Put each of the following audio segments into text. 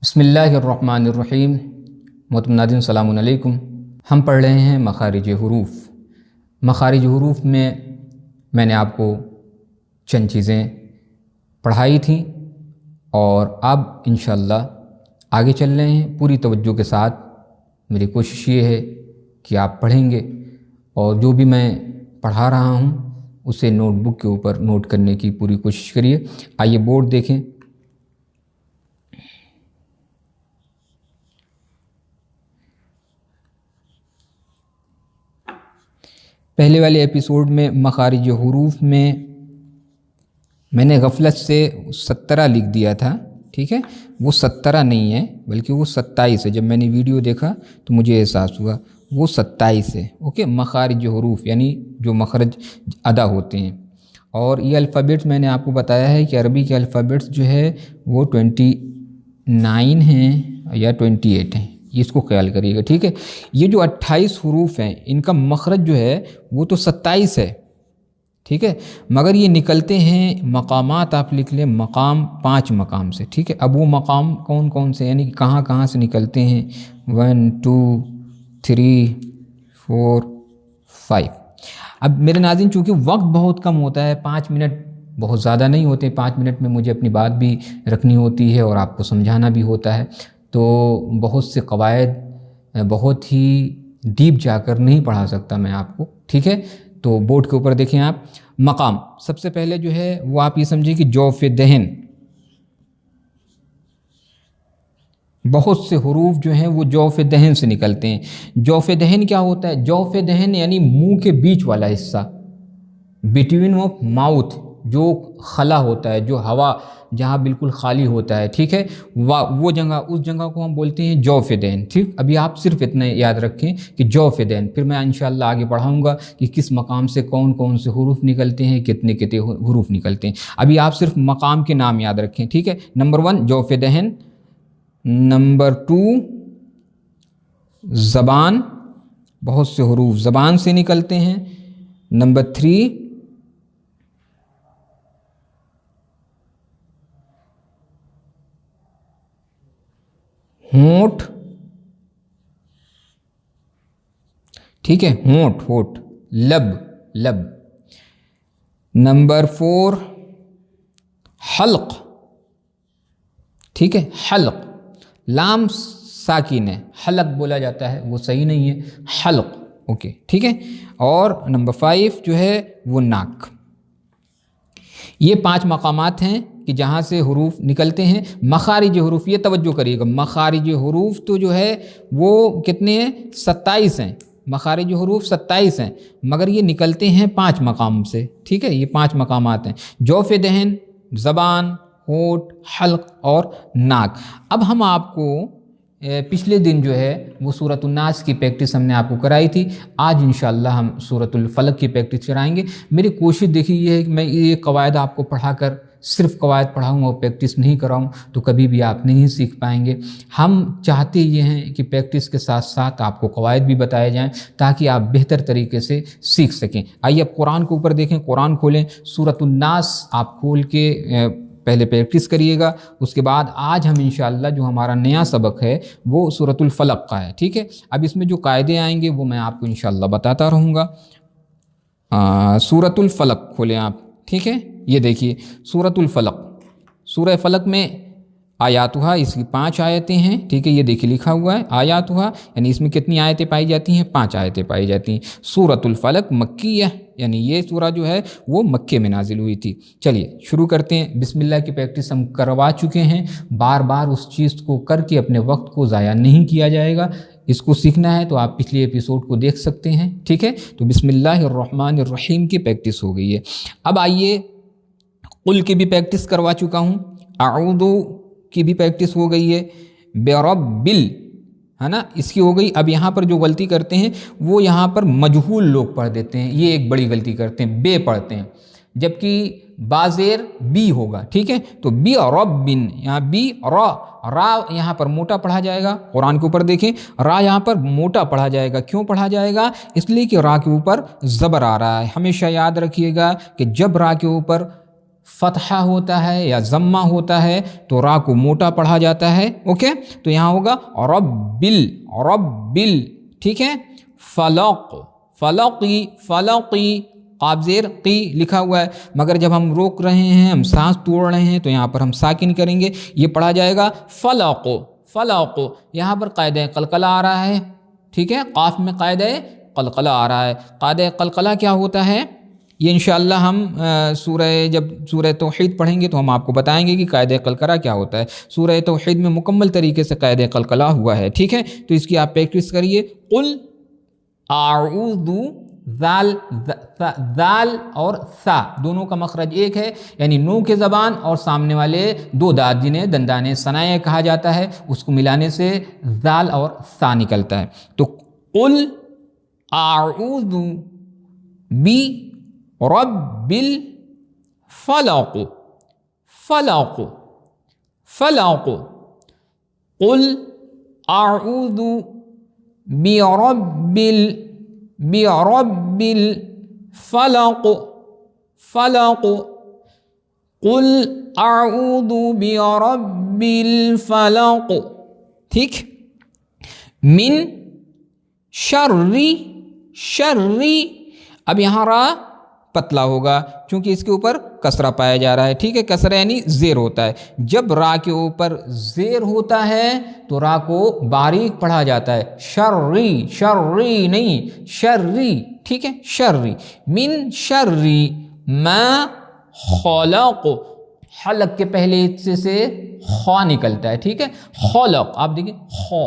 بسم اللہ الرحمن الرحیم۔ محترم ناظرین السلام علیکم۔ ہم پڑھ رہے ہیں مخارج حروف۔ مخارج حروف میں نے آپ کو چند چیزیں پڑھائی تھیں اور اب انشاءاللہ آگے چل رہے ہیں پوری توجہ کے ساتھ۔ میری کوشش یہ ہے کہ آپ پڑھیں گے اور جو بھی میں پڑھا رہا ہوں اسے نوٹ بک کے اوپر نوٹ کرنے کی پوری کوشش کریے۔ آئیے بورڈ دیکھیں۔ پہلے والے ایپیسوڈ میں مخارج حروف میں نے غفلت سے 17 لکھ دیا تھا، ٹھیک ہے؟ وہ 17 نہیں ہے بلکہ وہ 27 ہے۔ جب میں نے ویڈیو دیکھا تو مجھے احساس ہوا وہ 27 ہے، اوکے؟ مخارج حروف یعنی جو مخرج ادا ہوتے ہیں۔ اور یہ الفابیٹس میں نے آپ کو بتایا ہے کہ عربی کے الفابیٹس جو ہے وہ 29 ہیں یا 28 ہیں، اس کو خیال کریے گا، ٹھیک ہے؟ یہ جو 28 حروف ہیں ان کا مخرج جو ہے وہ تو 27 ہے، ٹھیک ہے؟ مگر یہ نکلتے ہیں مقامات، آپ لکھ لیں مقام، 5 مقام سے، ٹھیک ہے؟ اب وہ مقام کون کون سے یعنی کہاں سے نکلتے ہیں؟ 1 2 3 4 5۔ اب میرے ناظرین چونکہ وقت بہت کم ہوتا ہے، 5 منٹ بہت زیادہ نہیں ہوتے، 5 منٹ میں مجھے اپنی بات بھی رکھنی ہوتی ہے اور آپ کو سمجھانا بھی ہوتا ہے، تو بہت سے قواعد بہت ہی ڈیپ جا کر نہیں پڑھا سکتا میں آپ کو، ٹھیک ہے؟ تو بورڈ کے اوپر دیکھیں آپ۔ مقام سب سے پہلے جو ہے وہ آپ یہ سمجھیں کہ جوف دہن، بہت سے حروف جو ہیں وہ جوف دہن سے نکلتے ہیں۔ جوف دہن کیا ہوتا ہے؟ جوف دہن یعنی منہ کے بیچ والا حصہ، بٹوین آف ماؤتھ، جو خلا ہوتا ہے، جو ہوا جہاں بالکل خالی ہوتا ہے، ٹھیک ہے؟ وہ جگہ، اس جگہ کو ہم بولتے ہیں جوف دہن، ٹھیک؟ ابھی آپ صرف اتنا یاد رکھیں کہ جوف دہن، پھر میں انشاءاللہ آگے پڑھاؤں گا کہ کس مقام سے کون کون سے حروف نکلتے ہیں، کتنے حروف نکلتے ہیں۔ ابھی آپ صرف مقام کے نام یاد رکھیں، ٹھیک ہے؟ نمبر 1 جوف دہن، نمبر 2 زبان، بہت سے حروف زبان سے نکلتے ہیں۔ نمبر 3 ہونٹ، ٹھیک ہے؟ ہونٹ، لب۔ نمبر 4 حلق، ٹھیک ہے؟ حلق، لام ساکن ہے، حلق بولا جاتا ہے، وہ صحیح نہیں ہے، حلق، اوکے، ٹھیک ہے؟ اور نمبر 5 جو ہے وہ ناک۔ یہ 5 مقامات ہیں کہ جہاں سے حروف نکلتے ہیں۔ مخارج حروف، یہ توجہ کریے گا، مخارج حروف تو جو ہے وہ کتنے ہیں؟ 27 ہیں۔ مخارج حروف 27 ہیں مگر یہ نکلتے ہیں 5 مقام سے، ٹھیک ہے؟ یہ 5 مقامات ہیں: جوف دہن، زبان، ہونٹ، حلق اور ناک۔ اب ہم آپ کو پچھلے دن جو ہے وہ سورۃ الناس کی پریکٹس ہم نے آپ کو کرائی تھی، آج انشاءاللہ ہم سورۃ الفلق کی پریکٹس کرائیں گے۔ میری کوشش دیکھیے یہ ہے کہ میں یہ قواعد آپ کو پڑھا کر صرف قواعد پڑھاؤں اور پریکٹس نہیں کراؤں تو کبھی بھی آپ نہیں سیکھ پائیں گے۔ ہم چاہتے یہ ہیں کہ پریکٹس کے ساتھ ساتھ آپ کو قواعد بھی بتائے جائیں تاکہ آپ بہتر طریقے سے سیکھ سکیں۔ آئیے اب قرآن کے اوپر دیکھیں، قرآن کھولیں، سورۃ الناس آپ کھول کے پہلے پریکٹس کریے گا، اس کے بعد آج ہم انشاءاللہ جو ہمارا نیا سبق ہے وہ سورۃ الفلق کا ہے، ٹھیک ہے؟ اب اس میں جو قاعدے آئیں گے وہ میں آپ کو انشاءاللہ بتاتا رہوں گا۔ سورۃ الفلق کھولیں آپ، ٹھیک ہے؟ یہ دیکھیے سورۃ الفلق، سورہ فلق میں آیاتہا، اس کی 5 آیتیں ہیں، ٹھیک ہے؟ یہ دیکھیے لکھا ہوا ہے آیاتہا، یعنی اس میں کتنی آیتیں پائی جاتی ہیں؟ 5 آیتیں پائی جاتی ہیں۔ سورۃ الفلق مکیہ، یعنی یہ سورہ جو ہے وہ مکے میں نازل ہوئی تھی۔ چلیے شروع کرتے ہیں۔ بسم اللہ کی پریکٹس ہم کروا چکے ہیں، بار بار اس چیز کو کر کے اپنے وقت کو ضائع نہیں کیا جائے گا۔ اس کو سیکھنا ہے تو آپ پچھلے ایپیسوڈ کو دیکھ سکتے ہیں، ٹھیک ہے؟ تو بسم اللہ الرحمن الرحیم کی پریکٹس ہو گئی ہے۔ اب آئیے قل کی بھی پریکٹس کروا چکا ہوں، اعوذ کی بھی پریکٹس ہو گئی ہے، برب ہے نا، اس کی ہو گئی۔ اب یہاں پر جو غلطی کرتے ہیں وہ یہاں پر مجہول لوگ پڑھ دیتے ہیں، یہ ایک بڑی غلطی کرتے ہیں، بے پڑھتے ہیں، جبکہ بازیر بی ہوگا، ٹھیک ہے؟ تو بی ربن، یہاں بی را یہاں پر موٹا پڑھا جائے گا۔ قرآن کے اوپر دیکھیں، را یہاں پر موٹا پڑھا جائے گا۔ کیوں پڑھا جائے گا؟ اس لیے کہ را کے اوپر زبر آ رہا ہے۔ ہمیشہ یاد رکھیے گا کہ جب را کے اوپر فتحہ ہوتا ہے یا ضمہ ہوتا ہے تو را کو موٹا پڑھا جاتا ہے. اوکے, تو یہاں ہوگا ربل, ٹھیک ہے. فلق, فلقی, فلقی, قاف زیر قی لکھا ہوا ہے, مگر جب ہم روک رہے ہیں, ہم سانس توڑ رہے ہیں, تو یہاں پر ہم ساکن کریں گے, یہ پڑھا جائے گا فلق, فلق. یہاں پر قاعدہ قلقلہ آ رہا ہے, ٹھیک ہے, قاف میں قاعدہ قلقلہ آ رہا ہے. قاعدہ قلقلہ کیا ہوتا ہے یہ انشاءاللہ ہم جب سورہ توحید پڑھیں گے تو ہم آپ کو بتائیں گے کہ قاعدہ قلقلہ کیا ہوتا ہے. سورہ توحید میں مکمل طریقے سے قاعدہ قلقلہ ہوا ہے, ٹھیک ہے. تو اس کی آپ پریکٹس کریے. قل اعوذ, ذال اور ثا دونوں کا مخرج ایک ہے, یعنی نو کے زبان اور سامنے والے دو دانت جنہیں دندان ثنائیہ کہا جاتا ہے, اس کو ملانے سے ذال اور ثا نکلتا ہے. تو قل اعوذ برب الفلق, فلق, فلق. قل اعوذ برب الفلق, فلق. قل اعوذ برب الفلق, ٹھیک. من شر, شر, اب یہاں را پتلا ہوگا چونکہ اس کے اوپر کسرہ پایا جا رہا ہے, ٹھیک ہے. کسرہ یعنی زیر ہوتا ہے. جب را کے اوپر زیر ہوتا ہے تو را کو باریک پڑھا جاتا ہے, شرری, شرری نہیں شرری, ٹھیک ہے, شرری. من شرری ما خلق, حلق کے پہلے حصے سے خا نکلتا ہے, ٹھیک ہے. خلق, آپ دیکھیں خا,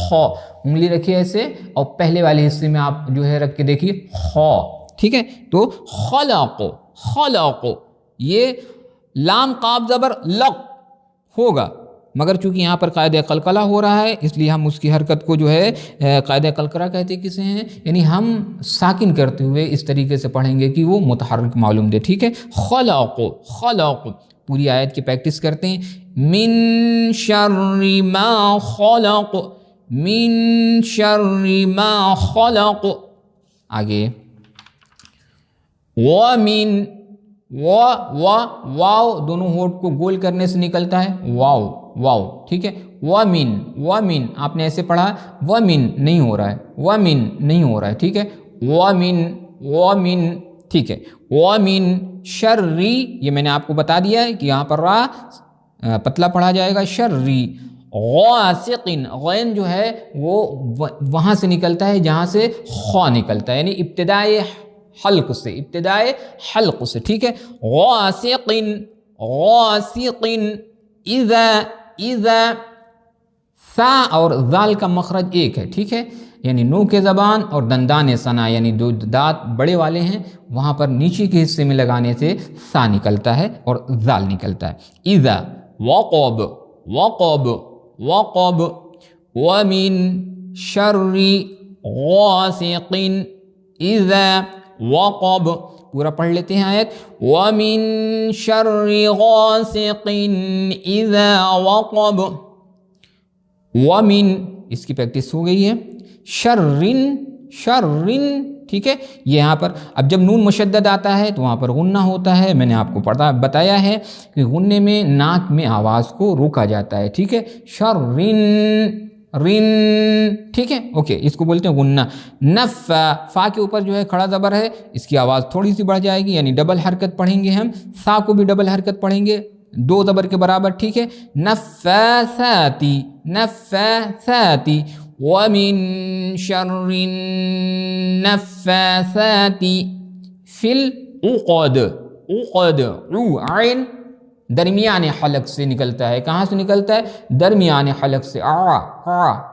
خا انگلی رکھیے ایسے اور پہلے والے حصے میں آپ جو ہے رکھ کے دیکھیے خا, ٹھیک ہے. تو خلق, خلق, یہ لام قاف زبر لق ہوگا, مگر چونکہ یہاں پر قاعدہ قلقلہ ہو رہا ہے اس لیے ہم اس کی حرکت کو جو ہے قاعدہ قلقلہ کہتے کسے ہیں, یعنی ہم ساکن کرتے ہوئے اس طریقے سے پڑھیں گے کہ وہ متحرک معلوم دے, ٹھیک ہے. خلق, خلق. پوری آیت کی پریکٹس کرتے ہیں. من شر ما خلق, من شر ما خلق. آگے ومن, واو دونوں ہونٹ کو گول کرنے سے نکلتا ہے, واو, واو, ٹھیک ہے. ومن, ومن آپ نے ایسے پڑھا, ومن نہیں ہو رہا ہے, ومن نہیں ہو رہا ہے, ٹھیک ہے. ومن, ومن, ٹھیک ہے. ومن شرری, یہ میں نے آپ کو بتا دیا ہے کہ یہاں پر را پتلا پڑھا جائے گا, شرری. غاسقن, غین جو ہے وہ وہاں سے نکلتا ہے جہاں سے خا نکلتا ہے, یعنی ابتدائے حلق سے, ابتدائے حلق سے, ٹھیک ہے. غاسقن, غاسقن. اذا, اذا, سا اور ذال کا مخرج ایک ہے, ٹھیک ہے, یعنی نو کے زبان اور دندان ثنا یعنی دو دانت بڑے والے ہیں وہاں پر نیچے کے حصے میں لگانے سے سا نکلتا ہے اور ذال نکلتا ہے. اذا, وقب, وقب, وقب. ومن شر غاسق اذا وقب. پورا پڑھ لیتے ہیں آیت. ومن شر غاسق اذا وقب. ومن, اس کی پریکٹس ہو گئی ہے. شرن, شرن, ٹھیک ہے. یہاں پر اب جب نون مشدد آتا ہے تو وہاں پر غنہ ہوتا ہے. میں نے آپ کو بتایا ہے کہ غنے میں ناک میں آواز کو روکا جاتا ہے, ٹھیک ہے. شرن, رن, ٹھیک ہے. اوکے, اس کو بولتے ہیں غنہ. نف, فا کے اوپر جو ہے کھڑا زبر ہے, اس کی آواز تھوڑی سی بڑھ جائے گی, یعنی ڈبل حرکت پڑھیں گے ہم. سا کو بھی ڈبل حرکت پڑھیں گے, دو زبر کے برابر, ٹھیک ہے. نفاثاتی, نفاثاتی. ومن شر النفاثات فی العقد, عقد, عین درمیان حلق سے نکلتا ہے. کہاں سے نکلتا ہے؟ درمیان حلق سے,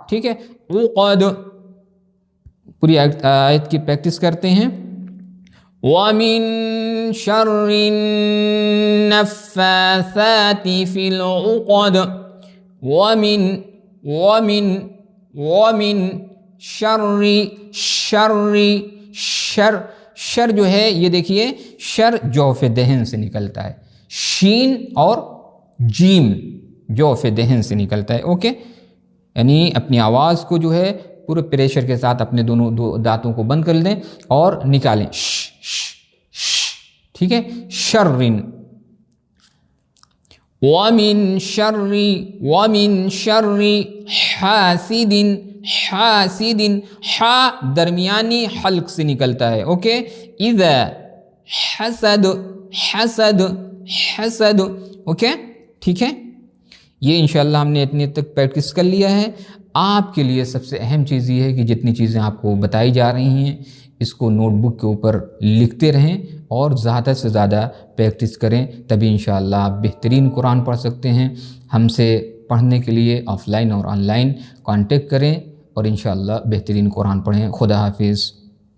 ٹھیک ہے. عقد. پوری آیت کی پریکٹس کرتے ہیں. وَمِن شَرِّ النَّفَّاثَاتِ فِي الْعُقَدِ. وَمِن شَرِّ, شر جو ہے یہ دیکھیے شر جوف دہن سے نکلتا ہے. شین اور جیم جوف دہن سے نکلتا ہے. اوکے, یعنی اپنی آواز کو جو ہے پورے پریشر کے ساتھ اپنے دونوں دانتوں کو بند کر دیں اور نکالیں, ٹھیک ہے. شرن, وَمِن شَرِّ حاسد ہا درمیانی حلق سے نکلتا ہے، اوکے. اذا حسد اوکے ٹھیک ہے. یہ انشاءاللہ ہم نے اتنے تک پریکٹس کر لیا ہے. آپ کے لیے سب سے اہم چیز یہ ہے کہ جتنی چیزیں آپ کو بتائی جا رہی ہیں اس کو نوٹ بک کے اوپر لکھتے رہیں اور زیادہ سے زیادہ پریکٹس کریں، تبھی انشاءاللہ آپ بہترین قرآن پڑھ سکتے ہیں. ہم سے پڑھنے کے لیے آف لائن اور آن لائن کانٹیکٹ کریں اور انشاءاللہ بہترین قرآن پڑھیں. خدا حافظ.